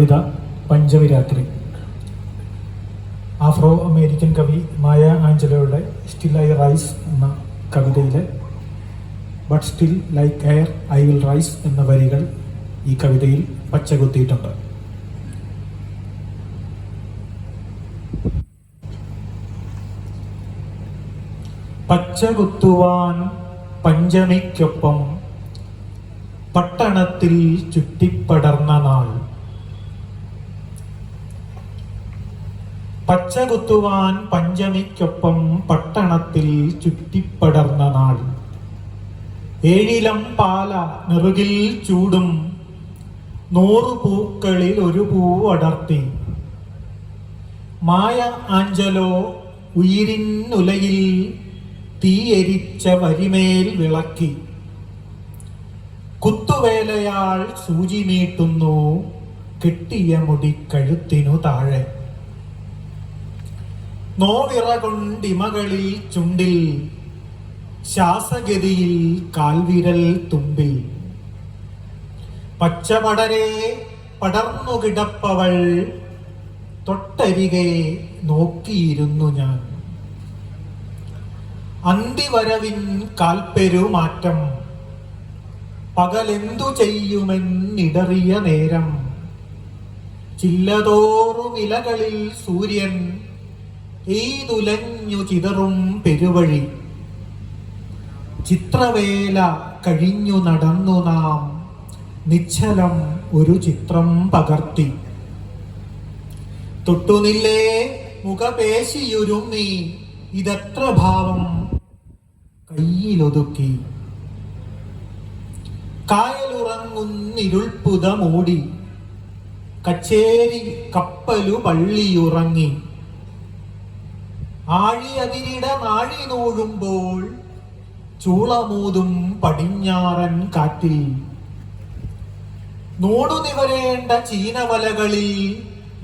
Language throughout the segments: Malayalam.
കവിത പഞ്ചമിരാത്രി. ആഫ്രോ അമേരിക്കൻ കവി മായ ആഞ്ചലോയുടെ സ്റ്റിൽ ഐ റൈസ് എന്ന കവിതയിലെ but still like air I will rice എന്ന വരികൾ ഈ കവിതയിൽ പച്ചകുത്തിയിട്ടുണ്ട്. പച്ചകുത്തുവാൻ പഞ്ചമിക്കൊപ്പം പട്ടണത്തിൽ ചുറ്റിപ്പടർന്ന നാൾ. പച്ചകുത്തുവാൻ പഞ്ചമിക്കൊപ്പം പട്ടണത്തിൽ ചുറ്റിപ്പടർന്ന നാൾ. ഏഴിലം പാല നെറുകിൽ ചൂടും 100 പൂക്കളിൽ ഒരു പൂവടർത്തി. മായ ആഞ്ചലോ ഉയിരിനുലയിൽ തീയെരിച്ച വരിമേൽ വിളക്കി. കുത്തുവേലയാൾ സൂചി നീട്ടുന്നു കെട്ടിയ മുടി കഴുത്തിനു താഴെ. നോവിറകൊണ്ടിമകളിൽ ചുണ്ടിൽ ശ്വാസഗതിയിൽ കാൽവിരൽ തുമ്പിൽ. പച്ചപടരെ പടർന്നു കിടപ്പവൾ തൊട്ടരികെ നോക്കിയിരുന്നു ഞാൻ. അന്തിവരവിൻ കാൽപ്പെരുമാറ്റം പകലെന്തു ചെയ്യുമെന്നിടറിയ നേരം. ചില്ലതോറും ഇലകളിൽ സൂര്യൻ എയ്തുലഞ്ഞു ചിതറും പെരുവഴി. ചിത്രവേല കഴിഞ്ഞു നടന്നു നാം നിശ്ചലം ഒരു ചിത്രം പകർത്തി. തൊട്ടുനില്ലേ മുഖപേശിയുരുമ്മി ഇതെത്ര ഭാവം കയ്യിലൊതുക്കി. കായലുറങ്ങുന്നിരുൾപ്പുത മൂടി കച്ചേരി കപ്പലു പള്ളിയുറങ്ങി. ആഴിയതിരിട നാഴി നൂഴുമ്പോൾ ചൂളമൂതും പടിഞ്ഞാറൻ കാറ്റിൽ. നോടുനിവരേണ്ട ചീനവലകളിൽ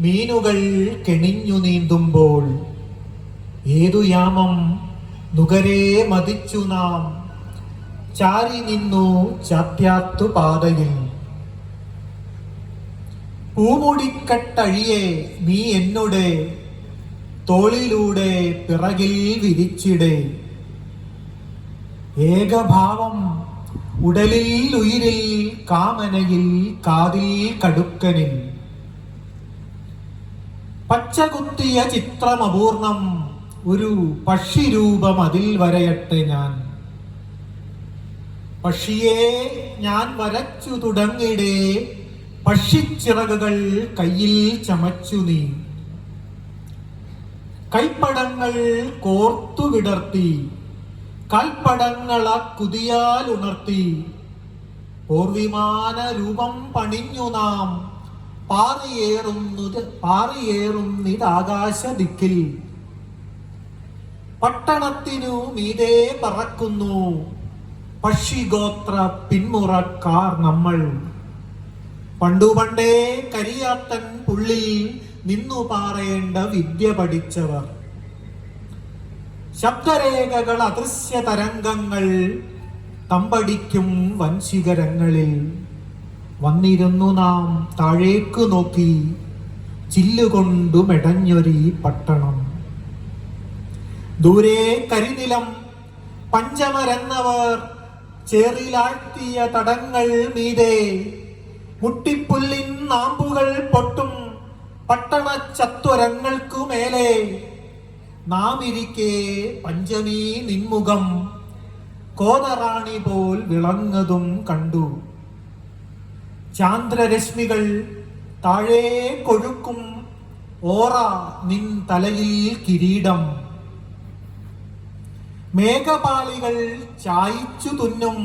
മീനുകൾ കെണിഞ്ഞു നീന്തുമ്പോൾ ഏതു യാമം നുകരെ മതിച്ചു നാം ചാരി നിന്നു ചാത്യാത്തു പാതയിൽ. പൂമുടിക്കട്ടഴിയെ നീ എന്നോട് തോളിലൂടെ പിറകിൽ വിരിച്ചിടേ. ഏകഭാവം ഉടലിൽ ഉയിരിൽ കാമനയിൽ കാതിൽ കടുക്കനിൽ. പച്ചകുത്തിയ ചിത്രമപൂർണം ഒരു പക്ഷിരൂപം അതിൽ വരയട്ടെ ഞാൻ. പക്ഷിയെ ഞാൻ വരച്ചു തുടങ്ങിടേ പക്ഷിച്ചിറകുകൾ കയ്യിൽ ചമച്ചു നീ. കൈപ്പടങ്ങൾ കോർത്തു വിടർത്തി കൽപ്പടങ്ങള കുതിയാൽ ഉണർത്തി. പോർവിമാന രൂപം പണിഞ്ഞു നാം പാറിയേറുന്നിതാകാശ ദിക്കിൽ. പട്ടണത്തിനു മീതെ പറക്കുന്നു പക്ഷിഗോത്ര പിന്മുറക്കാർ നമ്മൾ. പണ്ടുപണ്ടേ കരിയാത്തൻ പുള്ളിൽ നിന്നു പാറേണ്ട വിദ്യ പഠിച്ചവർ. ശബ്ദരേഖകൾ അദൃശ്യ തരംഗങ്ങൾ തമ്പടിക്കും വൻശിഖരങ്ങളിൽ. വന്നിരുന്നു നാം താഴേക്കു നോക്കി ചില്ലുകൊണ്ടു മെടഞ്ഞൊരീ പട്ടണം. ദൂരെ കരിനിലം പഞ്ചമരെന്നവർ ചേറിലാഴ്ത്തിയ തടങ്ങൾ മീതെ മുട്ടിപ്പുല്ലിൻ നാമ്പുകൾ പൊട്ടും പട്ടണ ചത്വരങ്ങൾക്കു മേലെ. നാം ഇരിക്കെ പഞ്ചമി നിൻമുഖം കോതറാണി പോൽ വിളങ്ങതും കണ്ടു. ചാന്ദ്രരശ്മികൾ താഴെ കൊഴുക്കും ഓറ നിൻ തലയിൽ കിരീടം. മേഘപാളികൾ ചായിച്ചു തുന്നും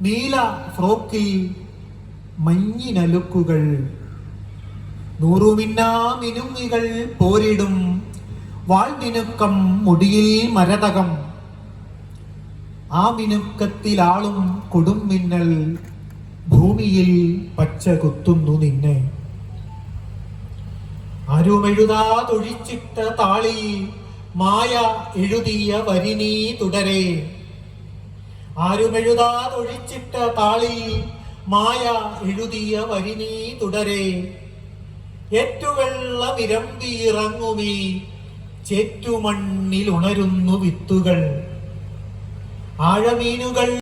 നീല ഫ്രോക്കിൽ മഞ്ഞിനലുക്കുകൾ. 100 മിന്നുങ്ങികൾ പോരിടും വാൾമിനുക്കം മുടിയിൽ മരതകം. ആ മിനുക്കത്തിലാളും കൊടുംമിന്നൽ ഭൂമിയിൽ പച്ച കുത്തുന്നു നിന്നെ. ആരുമെഴുതാതൊഴിച്ചിട്ട താളിൽ മായ എഴുതിയ വരി നീ തുടരെ. ആരുമെഴുതാതൊഴിച്ചിട്ട താളിൽ മായ എഴുതിയ വരി നീ തുടരെ. ഏറ്റുവെള്ളം ഇരമ്പിയിറങ്ങുമീ ചേറ്റുമണ്ണിൽ ഉണരുന്നു വിത്തുകൾ. ആഴമീനുകൾ